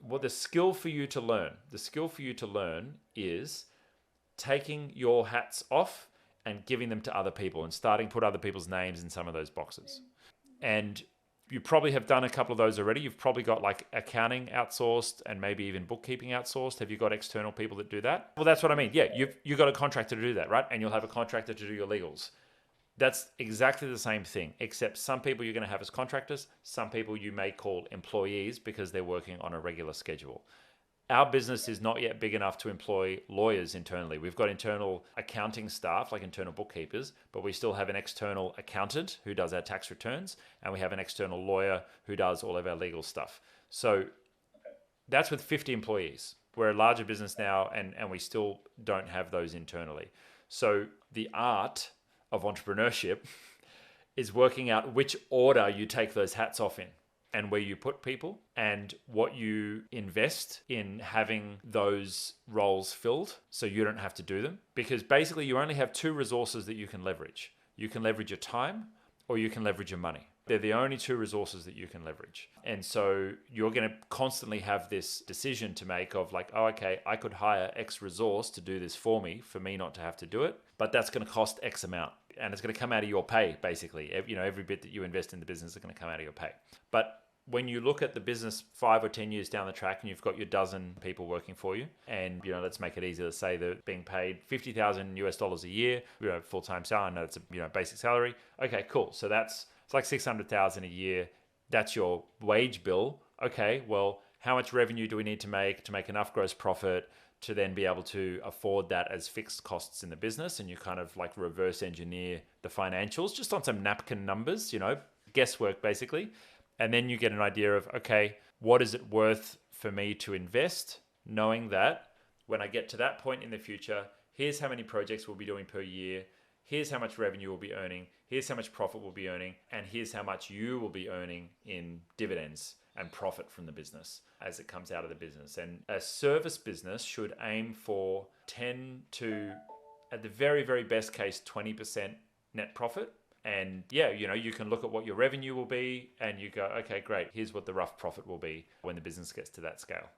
what the skill for you to learn is taking your hats off and giving them to other people and starting to put other people's names in some of those boxes. And you probably have done a couple of those already. You've probably got like accounting outsourced and maybe even bookkeeping outsourced. Have you got external people that do that? Well, that's what I mean. Yeah, you've got a contractor to do that, right? And you'll have a contractor to do your legals. That's exactly the same thing, except some people you're going to have as contractors, some people you may call employees because they're working on a regular schedule. Our business is not yet big enough to employ lawyers internally. We've got internal accounting staff, like internal bookkeepers, but we still have an external accountant who does our tax returns, and we have an external lawyer who does all of our legal stuff. So that's with 50 employees. We're a larger business now, and we still don't have those internally. So the art of entrepreneurship is working out which order you take those hats off in, and where you put people, and what you invest in having those roles filled so you don't have to do them. Because basically you only have two resources that you can leverage. You can leverage your time, or you can leverage your money. They're the only two resources that you can leverage. And so you're going to constantly have this decision to make of like, oh, okay, I could hire X resource to do this for me not to have to do it, but that's going to cost X amount. And it's going to come out of your pay, basically. Every bit that you invest in the business is going to come out of your pay. But when you look at the business 5 or 10 years down the track and you've got your dozen people working for you, and let's make it easier to say they're being paid $50,000 a year, full-time salary. I know it's a basic salary. Okay, cool. So it's like $600,000 a year. That's your wage bill. Okay, well, how much revenue do we need to make enough gross profit to then be able to afford that as fixed costs in the business? And you kind of like reverse engineer the financials just on some napkin numbers, guesswork basically. And then you get an idea of, okay, what is it worth for me to invest, knowing that when I get to that point in the future, here's how many projects we'll be doing per year, here's how much revenue we'll be earning, here's how much profit we'll be earning, and here's how much you will be earning in dividends and profit from the business as it comes out of the business. And a service business should aim for 10 to, at the very, very best case, 20% net profit. And yeah, you can look at what your revenue will be and you go, okay, great, here's what the rough profit will be when the business gets to that scale.